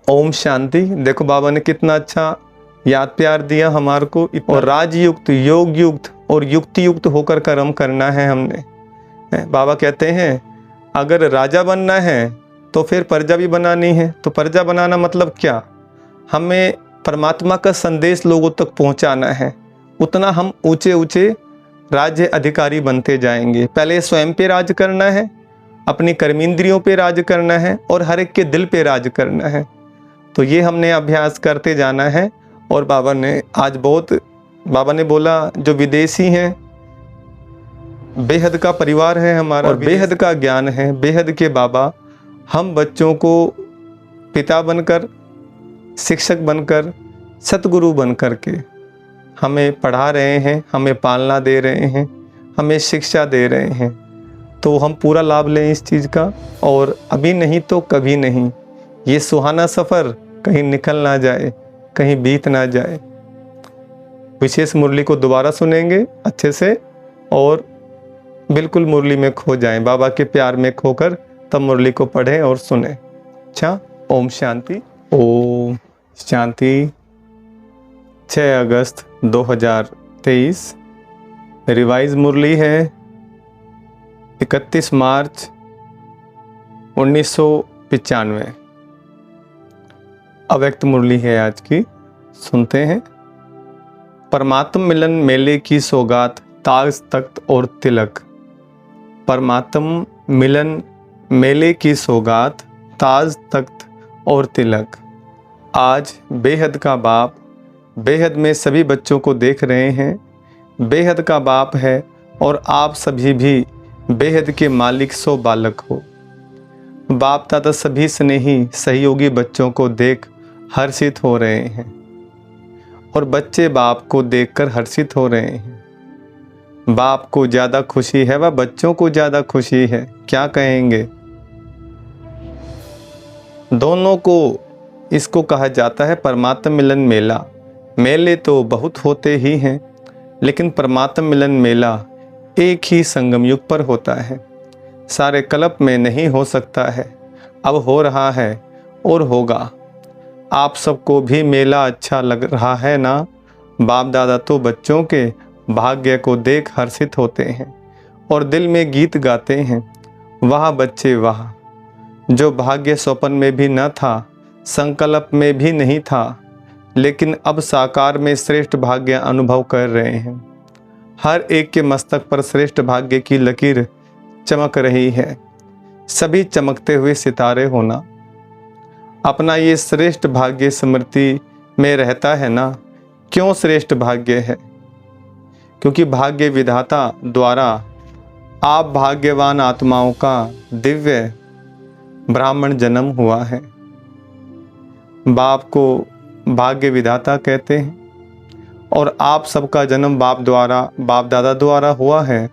ओम शांति। देखो बाबा ने कितना अच्छा याद प्यार दिया हमारे को। और राजयुक्त, योग युक्त और युक्ति युक्त होकर कर्म करना है हमने। बाबा कहते हैं अगर राजा बनना है तो फिर प्रजा भी बनानी है। तो प्रजा बनाना मतलब क्या? हमें परमात्मा का संदेश लोगों तक पहुंचाना है। उतना हम ऊंचे ऊंचे राज्य अधिकारी बनते जाएंगे। पहले स्वयं पे राज करना है, अपनी कर्मेंद्रियों पे राज करना है और हर एक के दिल पे राज करना है। तो ये हमने अभ्यास करते जाना है। और बाबा ने आज बाबा ने बोला जो विदेशी हैं, बेहद का परिवार है हमारा और बेहद का ज्ञान है। बेहद के बाबा हम बच्चों को पिता बनकर, शिक्षक बनकर, सतगुरु बनकर के हमें पढ़ा रहे हैं, हमें पालना दे रहे हैं, हमें शिक्षा दे रहे हैं। तो हम पूरा लाभ लें इस चीज़ का। और अभी नहीं तो कभी नहीं, ये सुहाना सफ़र कहीं निकल ना जाए, कहीं बीत ना जाए। विशेष मुरली को दोबारा सुनेंगे अच्छे से और बिल्कुल मुरली में खो जाएं, बाबा के प्यार में खोकर तब मुरली को पढ़ें और सुने। अच्छा, ओम शांति। ओम शांति। 6 अगस्त 2023 रिवाइज मुरली है 31 मार्च 1995। अव्यक्त मुरली है आज की, सुनते हैं। परमात्म मिलन मेले की सौगात, ताज तख्त और तिलक। परमात्म मिलन मेले की सौगात, ताज तख्त और तिलक। आज बेहद का बाप बेहद में सभी बच्चों को देख रहे हैं। बेहद का बाप है और आप सभी भी बेहद के मालिक सो बालक हो। बाप दादा सभी स्नेही सहयोगी बच्चों को देख हर्षित हो रहे हैं और बच्चे बाप को देखकर हर्षित हो रहे हैं। बाप को ज़्यादा खुशी है व बच्चों को ज़्यादा खुशी है। क्या कहेंगे? दोनों को इसको कहा जाता है परमात्म मिलन मेला। मेले तो बहुत होते ही हैं, लेकिन परमात्म मिलन मेला एक ही संगम युग पर होता है। सारे कल्प में नहीं हो सकता है, अब हो रहा है और होगा। आप सबको भी मेला अच्छा लग रहा है ना? बाप दादा तो बच्चों के भाग्य को देख हर्षित होते हैं और दिल में गीत गाते हैं, वाह बच्चे वाह। जो भाग्य स्वप्न में भी न था, संकल्प में भी नहीं था, लेकिन अब साकार में श्रेष्ठ भाग्य अनुभव कर रहे हैं। हर एक के मस्तक पर श्रेष्ठ भाग्य की लकीर चमक रही है। सभी चमकते हुए सितारे होना, अपना ये श्रेष्ठ भाग्य स्मृति में रहता है ना। क्यों श्रेष्ठ भाग्य है? क्योंकि भाग्य विधाता द्वारा आप भाग्यवान आत्माओं का दिव्य ब्राह्मण जन्म हुआ है। बाप को भाग्य विधाता कहते हैं और आप सबका जन्म बाप दादा द्वारा हुआ है।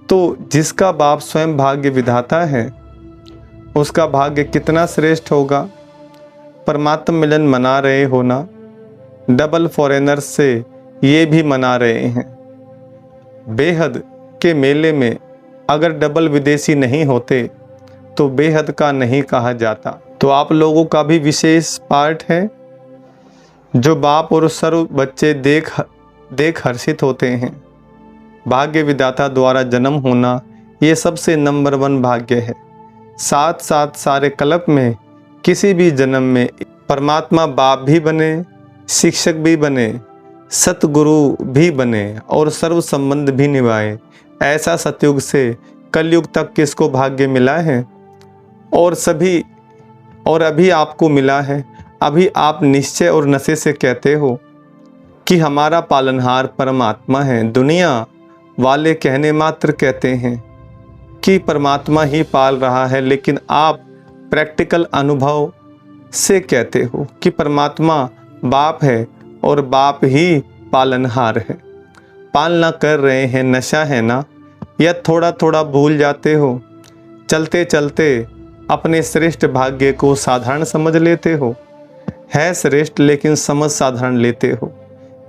तो जिसका बाप स्वयं भाग्य विधाता है, उसका भाग्य कितना श्रेष्ठ होगा। परमात्म मिलन मना रहे हो ना, डबल फॉरेनर्स से ये भी मना रहे हैं। बेहद के मेले में अगर डबल विदेशी नहीं होते तो बेहद का नहीं कहा जाता। तो आप लोगों का भी विशेष पार्ट है। जो बाप और सर्व बच्चे देख हर्षित होते हैं। भाग्य विधाता द्वारा जन्म होना ये सबसे नंबर 1 भाग्य है। साथ साथ सारे कल्प में किसी भी जन्म में परमात्मा बाप भी बने, शिक्षक भी बने, सतगुरु भी बने और सर्व संबंध भी निभाए। ऐसा सतयुग से कलयुग तक किसको भाग्य मिला है? और अभी आपको मिला है। अभी आप निश्चय और नशे से कहते हो कि हमारा पालनहार परमात्मा है। दुनिया वाले कहने मात्र कहते हैं कि परमात्मा ही पाल रहा है, लेकिन आप प्रैक्टिकल अनुभव से कहते हो कि परमात्मा बाप है और बाप ही पालनहार है। पालना कर रहे हैं, नशा है ना? या थोड़ा थोड़ा भूल जाते हो? चलते चलते अपने श्रेष्ठ भाग्य को साधारण समझ लेते हो? है श्रेष्ठ लेकिन समझ साधारण लेते हो।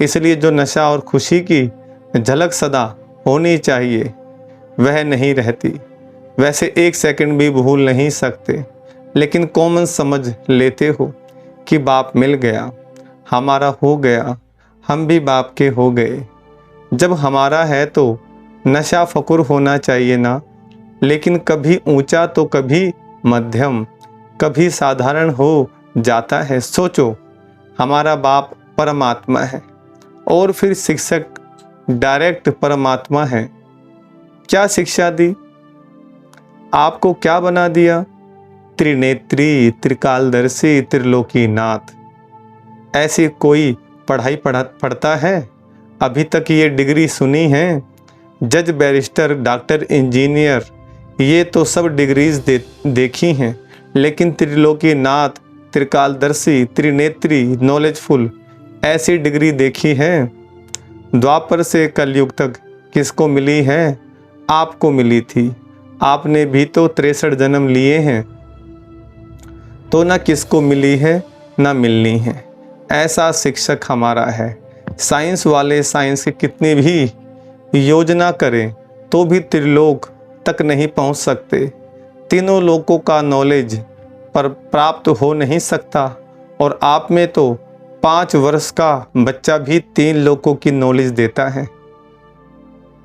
इसलिए जो नशा और खुशी की झलक सदा होनी चाहिए वह नहीं रहती। वैसे 1 सेकंड भी भूल नहीं सकते, लेकिन कॉमन समझ लेते हो। कि बाप मिल गया, हमारा हो गया, हम भी बाप के हो गए। जब हमारा है तो नशा फकुर होना चाहिए ना, लेकिन कभी ऊंचा तो कभी मध्यम, कभी साधारण हो जाता है। सोचो, हमारा बाप परमात्मा है और फिर शिक्षक डायरेक्ट परमात्मा है। क्या शिक्षा दी, आपको क्या बना दिया? त्रिनेत्री, त्रिकालदर्शी, त्रिलोकीनाथ। ऐसी कोई पढ़ाई पढ़ता है? अभी तक ये डिग्री सुनी है? जज, बैरिस्टर, डॉक्टर, इंजीनियर, ये तो सब डिग्रीज देखी हैं, लेकिन त्रिलोकीनाथ, त्रिकालदर्शी, त्रिनेत्री, नॉलेजफुल, ऐसी डिग्री देखी है? द्वापर से कलयुग तक किसको मिली है? आपको मिली थी। आपने भी तो 63 जन्म लिए हैं, तो ना किसको मिली है ना मिलनी है। ऐसा शिक्षक हमारा है। साइंस वाले साइंस की कितनी भी योजना करें तो भी त्रिलोक तक नहीं पहुंच सकते। तीनों लोकों का नॉलेज पर प्राप्त हो नहीं सकता, और आप में तो 5 वर्ष का बच्चा भी 3 लोकों की नॉलेज देता है।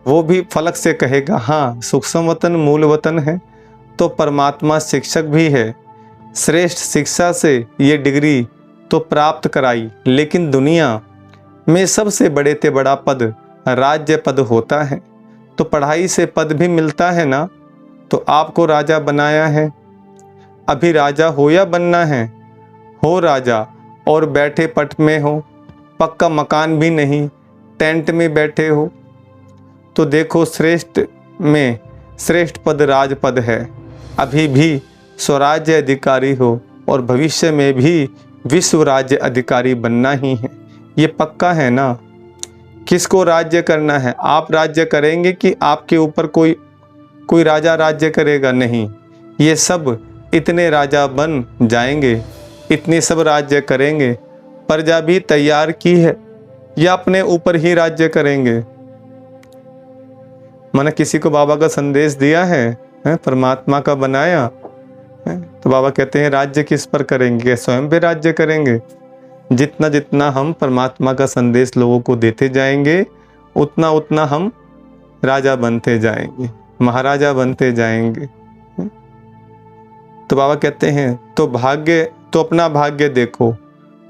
वो भी फलक से कहेगा हाँ, सूक्ष्म वतन मूल वतन है। तो परमात्मा शिक्षक भी है। श्रेष्ठ शिक्षा से ये डिग्री तो प्राप्त कराई, लेकिन दुनिया में सबसे बड़े से बड़ा पद राज्य पद होता है। तो पढ़ाई से पद भी मिलता है ना, तो आपको राजा बनाया है। अभी राजा हो या बनना है? हो राजा, और बैठे पट में हो, पक्का मकान भी नहीं, टेंट में बैठे हो। तो देखो, श्रेष्ठ में श्रेष्ठ पद राजपद है। अभी भी स्वराज्य अधिकारी हो और भविष्य में भी विश्व राज्य अधिकारी बनना ही है। ये पक्का है ना? किसको राज्य करना है? आप राज्य करेंगे कि आपके ऊपर कोई राजा राज्य करेगा? नहीं, ये सब इतने राजा बन जाएंगे, इतने सब राज्य करेंगे। प्रजा भी तैयार की है या अपने ऊपर ही राज्य करेंगे? मैंने किसी को बाबा का संदेश दिया है, परमात्मा का बनाया है, तो बाबा कहते हैं राज्य किस पर करेंगे? स्वयं पे राज्य करेंगे। जितना जितना हम परमात्मा का संदेश लोगों को देते जाएंगे, उतना उतना हम राजा बनते जाएंगे, महाराजा बनते जाएंगे। तो बाबा कहते हैं तो अपना भाग्य देखो।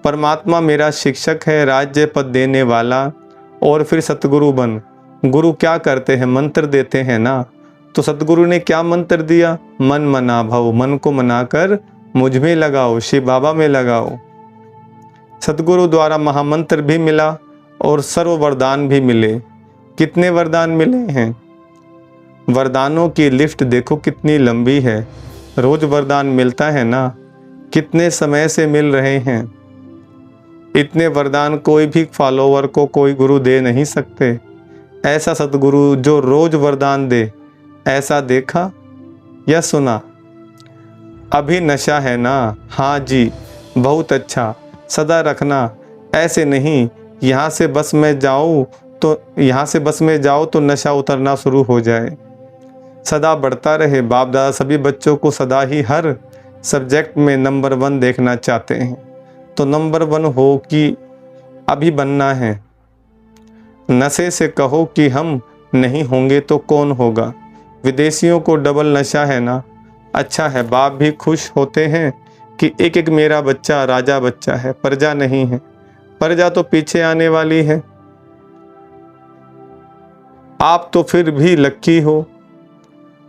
परमात्मा मेरा शिक्षक है, राज्य पद देने वाला, और फिर सतगुरु बन। गुरु क्या करते हैं? मंत्र देते हैं ना। तो सतगुरु ने क्या मंत्र दिया? मन मना भव, मन को मनाकर मुझ में लगाओ, शिव बाबा में लगाओ। सतगुरु द्वारा महामंत्र भी मिला और सर्व वरदान भी मिले। कितने वरदान मिले हैं? वरदानों की लिस्ट देखो कितनी लंबी है। रोज वरदान मिलता है ना, कितने समय से मिल रहे हैं। इतने वरदान कोई भी फॉलोवर को कोई गुरु दे नहीं सकते। ऐसा सतगुरु जो रोज वरदान दे, ऐसा देखा या सुना? अभी नशा है ना? हाँ जी, बहुत अच्छा, सदा रखना। ऐसे नहीं यहाँ से बस में जाओ तो नशा उतरना शुरू हो जाए। सदा बढ़ता रहे। बाप दादा सभी बच्चों को सदा ही हर सब्जेक्ट में नंबर 1 देखना चाहते हैं। तो नंबर 1 हो कि अभी बनना है। नशे से कहो कि हम नहीं होंगे तो कौन होगा? विदेशियों को डबल नशा है ना। अच्छा है, बाप भी खुश होते हैं कि एक एक मेरा बच्चा राजा बच्चा है, प्रजा नहीं है। प्रजा तो पीछे आने वाली है। आप तो फिर भी लक्की हो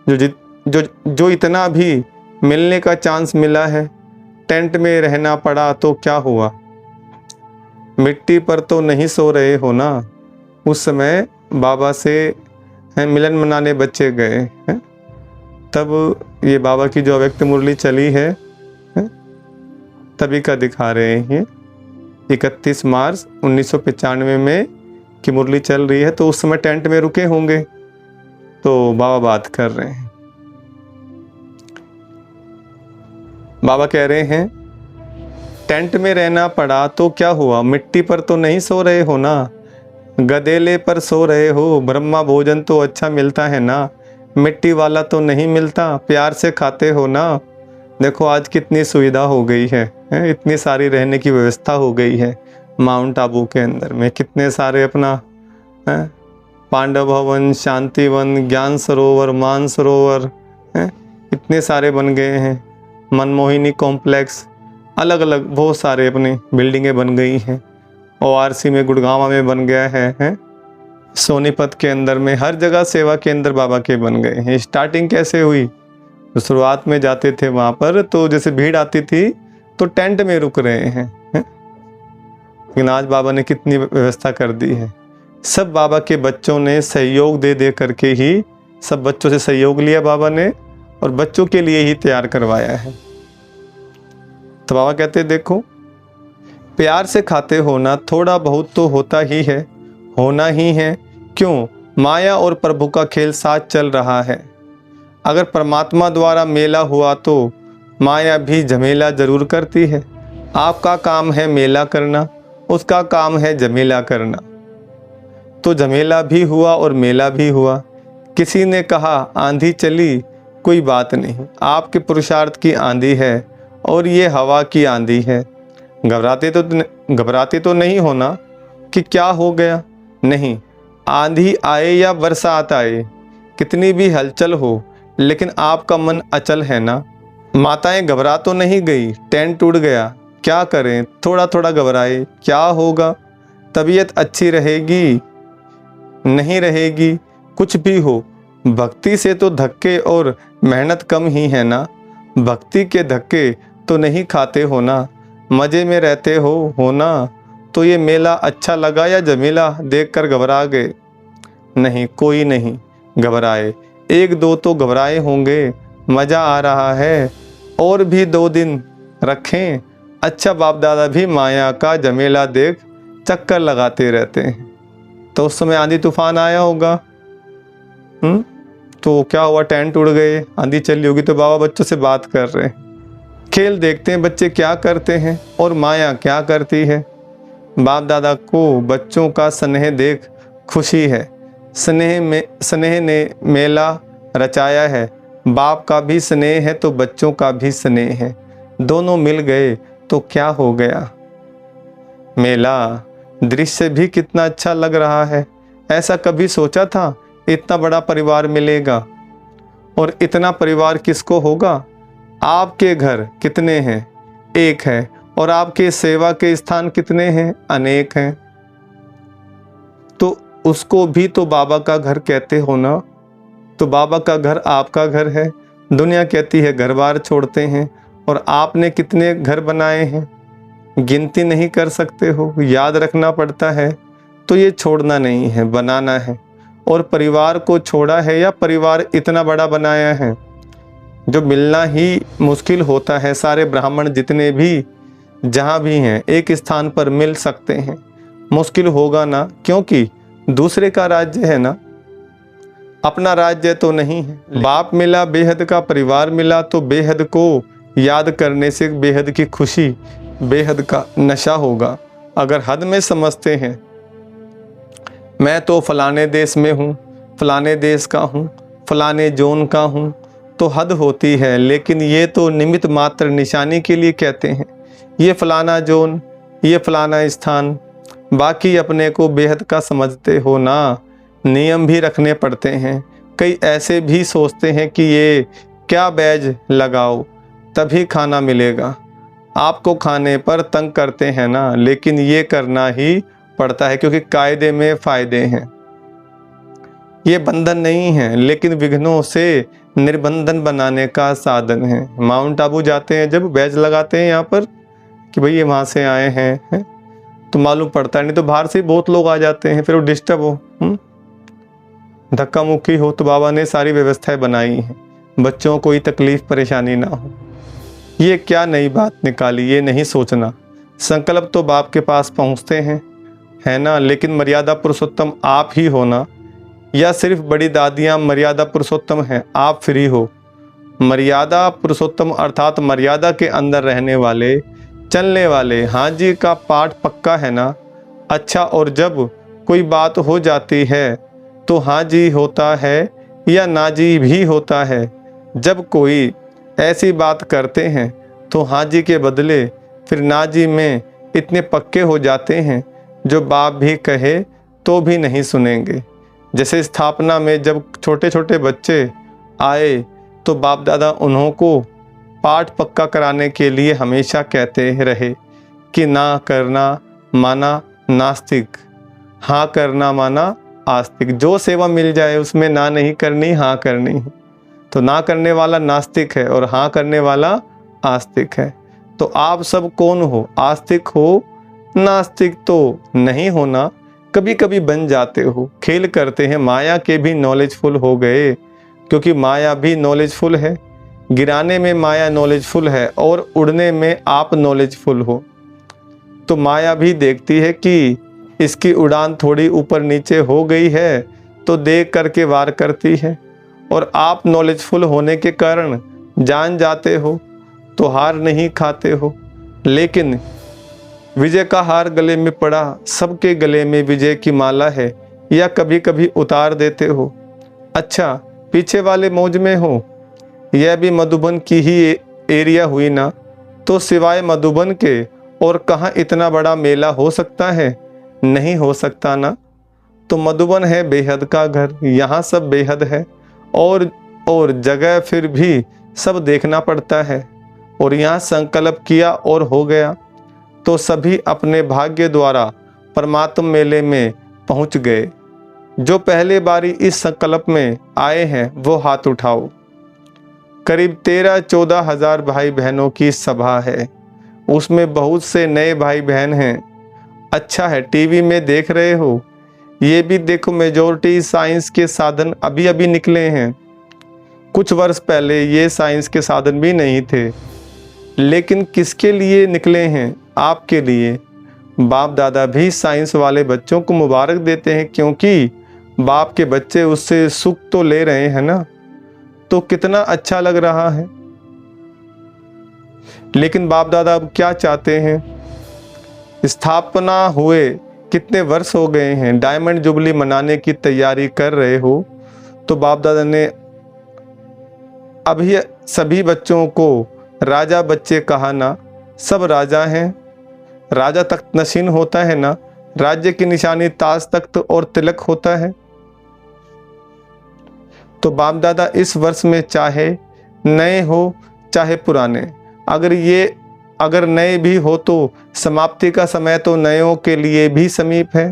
जो इतना भी मिलने का चांस मिला है। टेंट में रहना पड़ा तो क्या हुआ? मिट्टी पर तो नहीं सो रहे हो ना। उस समय बाबा से मिलन मनाने बच्चे गए हैं, तब ये बाबा की जो अव्यक्त मुरली चली है तभी का दिखा रहे हैं। 31 मार्च 1995 में की मुरली चल रही है, तो उस समय टेंट में रुके होंगे, तो बाबा बात कर रहे हैं। बाबा कह रहे हैं टेंट में रहना पड़ा तो क्या हुआ? मिट्टी पर तो नहीं सो रहे हो ना, गदेले पर सो रहे हो। ब्रह्मा भोजन तो अच्छा मिलता है ना, मिट्टी वाला तो नहीं मिलता। प्यार से खाते हो ना, देखो आज कितनी सुविधा हो गई है, इतनी सारी रहने की व्यवस्था हो गई है। माउंट आबू के अंदर में कितने सारे अपना पांडव भवन, शांतिवन, ज्ञान सरोवर, मान सरोवर इतने सारे बन गए हैं। मनमोहिनी कॉम्प्लेक्स, अलग अलग बहुत सारे अपने बिल्डिंगें बन गई हैं। ORC में गुड़गांव में बन गया है। सोनीपत के अंदर में हर जगह सेवा केंद्र बाबा के बन गए हैं। स्टार्टिंग कैसे हुई? तो शुरुआत में जाते थे वहाँ पर तो जैसे भीड़ आती थी तो टेंट में रुक रहे हैं, लेकिन आज बाबा ने कितनी व्यवस्था कर दी है। सब बाबा के बच्चों ने सहयोग दे दे करके ही, सब बच्चों से सहयोग लिया बाबा ने और बच्चों के लिए ही तैयार करवाया है। तो बाबा कहते देखो, प्यार से खाते हो ना, थोड़ा बहुत तो होता ही है, होना ही है। क्यों? माया और प्रभु का खेल साथ चल रहा है। अगर परमात्मा द्वारा मेला हुआ तो माया भी झमेला जरूर करती है। आपका काम है मेला करना, उसका काम है झमेला करना। तो झमेला भी हुआ और मेला भी हुआ। किसी ने कहा आंधी चली, कोई बात नहीं, आपके पुरुषार्थ की आंधी है और ये हवा की आंधी है। घबराते तो नहीं होना कि क्या हो गया, नहीं। आंधी आए या बरसात आए, कितनी भी हलचल हो, लेकिन आपका मन अचल है ना। माताएं घबरा तो नहीं गई, टेंट टूट गया, क्या करें, थोड़ा थोड़ा घबराए, क्या होगा, तबीयत अच्छी रहेगी नहीं रहेगी, कुछ भी हो। भक्ति से तो धक्के और मेहनत कम ही है ना। भक्ति के धक्के तो नहीं खाते हो ना, मज़े में रहते हो ना। तो ये मेला अच्छा लगा या झमेला देखकर घबरा गए? नहीं, कोई नहीं घबराए। एक दो तो घबराए होंगे, मज़ा आ रहा है, और भी 2 दिन रखें। अच्छा, बाप दादा भी माया का झमेला देख चक्कर लगाते रहते हैं। तो उस समय आंधी तूफान आया होगा, तो क्या हुआ, टेंट उड़ गए, आंधी चली होगी, तो बाबा बच्चों से बात कर रहे हैं। खेल देखते हैं बच्चे क्या करते हैं और माया क्या करती है। बाप दादा को बच्चों का स्नेह देख खुशी है। स्नेह ने मेला रचाया है। बाप का भी स्नेह है तो बच्चों का भी स्नेह है, दोनों मिल गए तो क्या हो गया। मेला दृश्य भी कितना अच्छा लग रहा है। ऐसा कभी सोचा था इतना बड़ा परिवार मिलेगा? और इतना परिवार किसको होगा? आपके घर कितने हैं? एक है। और आपके सेवा के स्थान कितने हैं? अनेक हैं। तो उसको भी तो बाबा का घर कहते हो ना। तो बाबा का घर आपका घर है। दुनिया कहती है घर बार छोड़ते हैं, और आपने कितने घर बनाए हैं, गिनती नहीं कर सकते हो, याद रखना पड़ता है। तो ये छोड़ना नहीं है, बनाना है। और परिवार को छोड़ा है या परिवार इतना बड़ा बनाया है जो मिलना ही मुश्किल होता है। सारे ब्राह्मण जितने भी जहाँ भी हैं एक स्थान पर मिल सकते हैं, मुश्किल होगा ना, क्योंकि दूसरे का राज्य है ना, अपना राज्य तो नहीं है। बाप मिला, बेहद का परिवार मिला, तो बेहद को याद करने से बेहद की खुशी, बेहद का नशा होगा। अगर हद में समझते हैं मैं तो फलाने देश में हूँ, फलाने देश का हूँ, फलाने जोन का हूँ, तो हद होती है। लेकिन ये तो निमित्त मात्र निशानी के लिए कहते हैं, ये फलाना जोन, ये फलाना स्थान। बाकी अपने को बेहद का समझते हो ना। नियम भी रखने पड़ते हैं। कई ऐसे भी सोचते हैं कि ये क्या बैज लगाओ तभी खाना मिलेगा। आपको खाने पर तंग करते हैं ना, लेकिन ये करना ही पड़ता है क्योंकि कायदे में फ़ायदे हैं। ये बंधन नहीं है, लेकिन विघ्नों से निर्बंधन बनाने का साधन है। माउंट आबू जाते हैं जब बैज लगाते हैं यहाँ पर कि भाई ये वहाँ से आए हैं, तो मालूम पड़ता है। नहीं तो बाहर से बहुत लोग आ जाते हैं, फिर वो डिस्टर्ब हो, धक्का मुक्की हो। तो बाबा ने सारी व्यवस्थाएं बनाई हैं, बच्चों को कोई तकलीफ परेशानी ना हो। ये क्या नई बात निकाली, ये नहीं सोचना। संकल्प तो बाप के पास पहुँचते हैं, है ना, लेकिन मर्यादा पुरुषोत्तम आप ही हो ना, या सिर्फ बड़ी दादियाँ मर्यादा पुरुषोत्तम हैं, आप फ्री हो। मर्यादा पुरुषोत्तम अर्थात मर्यादा के अंदर रहने वाले, चलने वाले। हाँ जी का पाठ पक्का है ना। अच्छा, और जब कोई बात हो जाती है तो हाँ जी होता है या ना जी भी होता है। जब कोई ऐसी बात करते हैं तो हाँ जी के बदले फिर ना जी में इतने पक्के हो जाते हैं जो बाप भी कहे तो भी नहीं सुनेंगे। जैसे स्थापना में जब छोटे छोटे बच्चे आए तो बाप दादा उन्हों को पाठ पक्का कराने के लिए हमेशा कहते रहे कि ना करना माना नास्तिक, हाँ करना माना आस्तिक। जो सेवा मिल जाए उसमें ना नहीं करनी, हाँ करनी। तो ना करने वाला नास्तिक है और हाँ करने वाला आस्तिक है। तो आप सब कौन हो? आस्तिक हो, नास्तिक तो नहीं होना, कभी कभी बन जाते हो। खेल करते हैं, माया के भी नॉलेजफुल हो गए, क्योंकि माया भी नॉलेजफुल है। गिराने में माया नॉलेजफुल है और उड़ने में आप नॉलेजफुल हो। तो माया भी देखती है कि इसकी उड़ान थोड़ी ऊपर नीचे हो गई है तो देख करके वार करती है, और आप नॉलेजफुल होने के कारण जान जाते हो तो हार नहीं खाते हो। लेकिन विजय का हार गले में पड़ा, सबके गले में विजय की माला है, या कभी कभी उतार देते हो। अच्छा, पीछे वाले मौज में हो, यह भी मधुबन की ही एरिया हुई ना, तो सिवाय मधुबन के और कहाँ इतना बड़ा मेला हो सकता है? नहीं हो सकता ना। तो मधुबन है बेहद का घर, यहाँ सब बेहद है, और जगह फिर भी सब देखना पड़ता है। और यहाँ संकल्प किया और हो गया, तो सभी अपने भाग्य द्वारा परमात्म मेले में पहुँच गए। जो पहले बारी इस संकल्प में आए हैं वो हाथ उठाओ। करीब 13-14 हजार भाई बहनों की सभा है, उसमें बहुत से नए भाई बहन हैं। अच्छा है, टीवी में देख रहे हो, ये भी देखो मेजॉरिटी साइंस के साधन अभी अभी निकले हैं। कुछ वर्ष पहले ये साइंस के साधन भी नहीं थे, लेकिन किसके लिए निकले हैं? आपके लिए। बाप दादा भी साइंस वाले बच्चों को मुबारक देते हैं, क्योंकि बाप के बच्चे उससे सुख तो ले रहे हैं ना, तो कितना अच्छा लग रहा है। लेकिन बाप दादा अब क्या चाहते हैं? स्थापना हुए कितने वर्ष हो गए हैं, डायमंड जुबली मनाने की तैयारी कर रहे हो, तो बाप दादा ने अभी सभी बच्चों को राजा बच्चे कहा ना। सब राजा हैं, राजा तख्त नशीन होता है ना, राज्य की निशानी ताज तख्त और तिलक होता है। तो बाप दादा इस वर्ष में चाहे नए हो चाहे पुराने, अगर नए भी हो तो समाप्ति का समय तो नयों के लिए भी समीप है,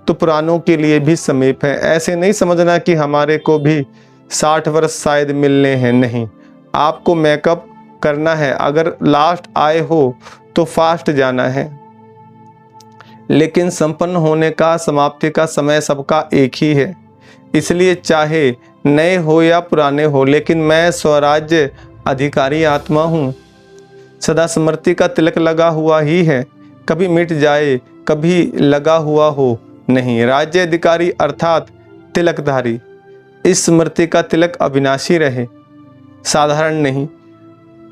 तो पुरानों के लिए भी समीप है। ऐसे नहीं समझना कि हमारे को भी 60 वर्ष शायद मिलने हैं, नहीं। आपको मेकअप करना है, अगर लास्ट आए हो तो फास्ट जाना है। लेकिन संपन्न होने का, समाप्ति का समय सबका एक ही है। इसलिए चाहे नए हो या पुराने हो, लेकिन मैं स्वराज्य अधिकारी आत्मा हूँ। सदा स्मृति का तिलक लगा हुआ ही है, कभी मिट जाए कभी लगा हुआ हो नहीं। राज्य अधिकारी अर्थात तिलकधारी, इस स्मृति का तिलक अविनाशी रहे, साधारण नहीं।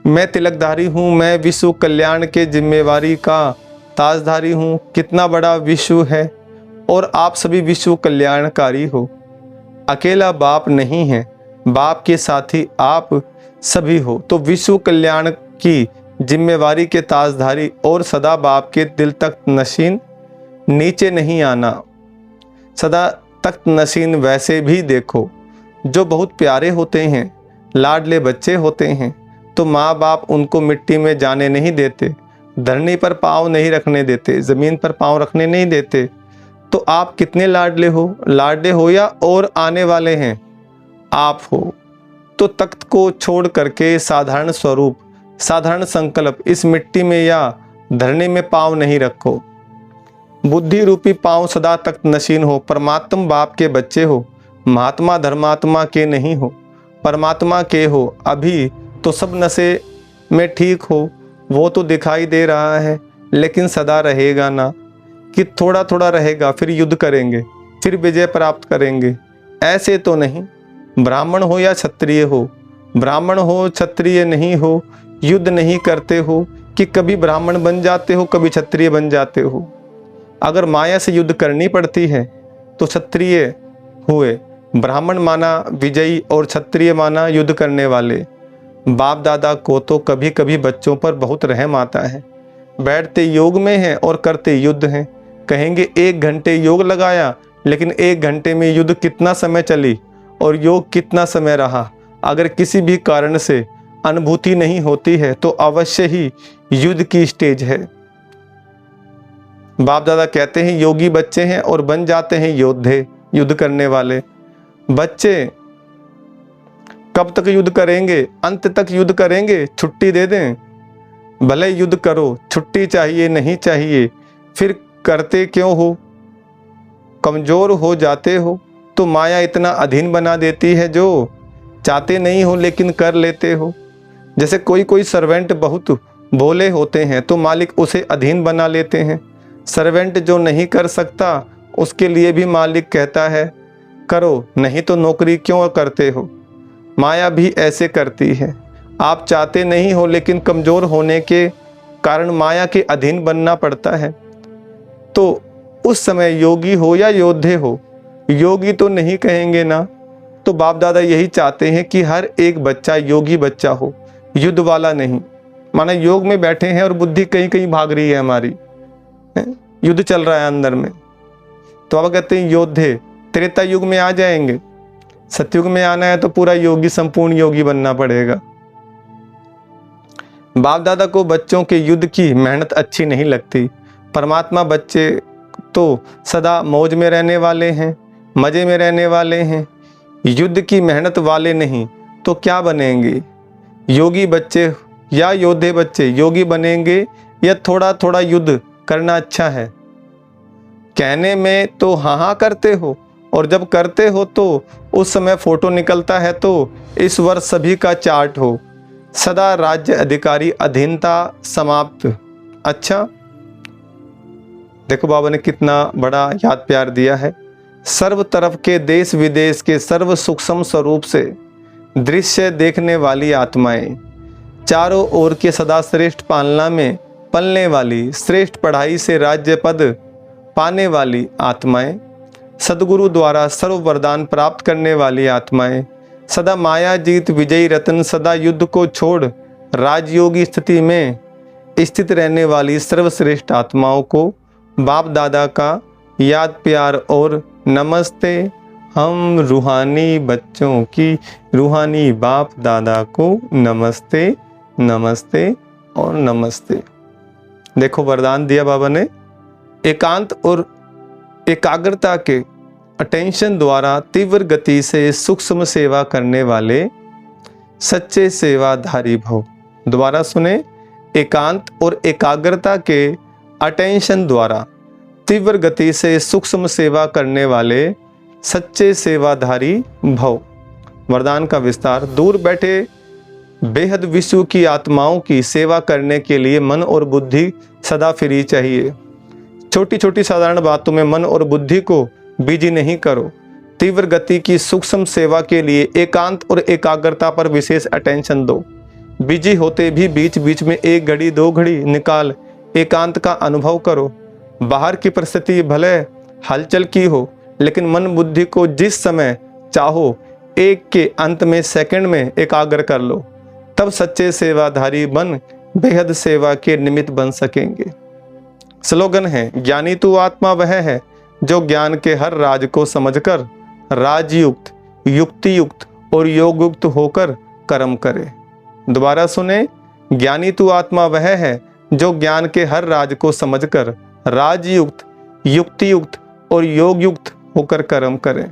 मैं तिलकधारी हूँ, मैं विश्व कल्याण के जिम्मेवारी का ताजधारी हूँ। कितना बड़ा विश्व है और आप सभी विश्व कल्याणकारी हो। अकेला बाप नहीं है, बाप के साथी आप सभी हो। तो विश्व कल्याण की जिम्मेवारी के ताजधारी और सदा बाप के दिल तख्त नशीन, नीचे नहीं आना। सदा तख्त नशीन वैसे भी देखो जो बहुत प्यारे होते हैं, लाडले बच्चे होते हैं, तो माँ बाप उनको मिट्टी में जाने नहीं देते, धरनी पर पाँव नहीं रखने देते, ज़मीन पर पाँव रखने नहीं देते। तो आप कितने लाडले हो या और आने वाले हैं आप हो। तो तख्त को छोड़ करके साधारण स्वरूप, साधारण संकल्प इस मिट्टी में या धरनी में पाँव नहीं रखो। बुद्धि रूपी पाँव सदा तख्त नशीन हो। परमात्मा बाप के बच्चे हो, महात्मा धर्मात्मा के नहीं हो, परमात्मा के हो। अभी तो सब नशे में ठीक हो, वो तो दिखाई दे रहा है, लेकिन सदा रहेगा ना, कि थोड़ा थोड़ा रहेगा, फिर युद्ध करेंगे, फिर विजय प्राप्त करेंगे। ऐसे तो नहीं। ब्राह्मण हो या क्षत्रिय हो, ब्राह्मण हो क्षत्रिय नहीं हो, युद्ध नहीं करते हो कि कभी ब्राह्मण बन जाते हो कभी क्षत्रिय बन जाते हो। अगर माया से युद्ध करनी पड़ती है तो क्षत्रिय हुए, ब्राह्मण माना विजयी और क्षत्रिय माना युद्ध करने वाले। बाप दादा को तो कभी कभी बच्चों पर बहुत रहम आता है। बैठते योग में हैं और करते युद्ध हैं। कहेंगे 1 घंटे योग लगाया, लेकिन 1 घंटे में युद्ध कितना समय चली और योग कितना समय रहा। अगर किसी भी कारण से अनुभूति नहीं होती है तो अवश्य ही युद्ध की स्टेज है। बाप दादा कहते हैं योगी बच्चे हैं और बन जाते हैं योद्धे, युद्ध करने वाले। बच्चे कब तक युद्ध करेंगे? अंत तक युद्ध करेंगे। छुट्टी दे दें, भले युद्ध करो, छुट्टी चाहिए नहीं चाहिए, फिर करते क्यों हो? कमजोर हो जाते हो तो माया इतना अधीन बना देती है जो चाहते नहीं हो लेकिन कर लेते हो। जैसे कोई सर्वेंट बहुत भोले होते हैं तो मालिक उसे अधीन बना लेते हैं। सर्वेंट जो नहीं कर सकता उसके लिए भी मालिक कहता है करो, नहीं तो नौकरी क्यों करते हो। माया भी ऐसे करती है। आप चाहते नहीं हो लेकिन कमजोर होने के कारण माया के अधीन बनना पड़ता है। तो उस समय योगी हो या योद्धे हो, योगी तो नहीं कहेंगे ना। तो बाप दादा यही चाहते हैं कि हर एक बच्चा योगी बच्चा हो, युद्ध वाला नहीं। माना योग में बैठे हैं और बुद्धि कहीं कहीं भाग रही है हमारी, युद्ध चल रहा है अंदर में, तो अब कहते हैं योद्धे। त्रेता युग में आ जाएंगे, सतयुग में आना है तो पूरा योगी, संपूर्ण योगी बनना पड़ेगा। बाप दादा को बच्चों के युद्ध की मेहनत अच्छी नहीं लगती। परमात्मा बच्चे तो सदा मौज में रहने वाले हैं, मजे में रहने वाले हैं, युद्ध की मेहनत वाले नहीं। तो क्या बनेंगे? योगी बच्चे या योद्धे बच्चे योगी बनेंगे या थोड़ा थोड़ा युद्ध करना अच्छा है? कहने में तो हाँ करते हो और जब करते हो तो उस समय फोटो निकलता है तो इस वर्ष सभी का चार्ट हो, सदा राज्य अधिकारी अधीनता समाप्त। अच्छा, देखो बाबा ने कितना बड़ा याद प्यार दिया है। सर्व तरफ के देश विदेश के सर्व सूक्ष्म स्वरूप से दृश्य देखने वाली आत्माएं, चारों ओर के सदा श्रेष्ठ पालना में पलने वाली, श्रेष्ठ पढ़ाई से राज्य पद पाने वाली आत्माएं, सदगुरु द्वारा सर्व वरदान प्राप्त करने वाली आत्माएं, सदा माया जीत विजयी रत्न, सदा युद्ध को छोड़ राजयोगी स्थिति में स्थित रहने वाली सर्वश्रेष्ठ आत्माओं को बाप दादा का याद प्यार और नमस्ते। हम रूहानी बच्चों की रूहानी बाप दादा को नमस्ते, नमस्ते और नमस्ते। देखो वरदान दिया बाबा ने, एकांत और एकाग्रता के अटेंशन द्वारा तीव्र गति से सूक्ष्म सेवा करने वाले सच्चे सेवाधारी भव। दोबारा सुने, एकांत और एकाग्रता के अटेंशन द्वारा तीव्र गति से सूक्ष्म सेवा करने वाले सच्चे सेवाधारी भव। वरदान का विस्तार, दूर बैठे बेहद विश्व की आत्माओं की सेवा करने के लिए मन और बुद्धि सदा फ्री चाहिए। छोटी छोटी साधारण बातों में मन और बुद्धि को बिजी नहीं करो। तीव्र गति की सूक्ष्म सेवा के लिए एकांत और एकाग्रता पर विशेष अटेंशन दो। बिजी होते भी बीच बीच में 1 घड़ी 2 घड़ी निकाल एकांत का अनुभव करो। बाहर की परिस्थिति भले हलचल की हो, लेकिन मन बुद्धि को जिस समय चाहो एक के अंत में सेकंड में एकाग्र कर लो, तब सच्चे सेवाधारी बन बेहद सेवा के निमित्त बन सकेंगे। स्लोगन है, ज्ञानी तू आत्मा वह है जो ज्ञान के हर राज को समझकर राजयुक्त, युक्ति युक्त और योग युक्त होकर कर्म करे। दोबारा सुने, ज्ञानी तू आत्मा वह है जो ज्ञान के हर राज को समझकर राजयुक्त, युक्ति युक्त और योग युक्त होकर कर्म करे।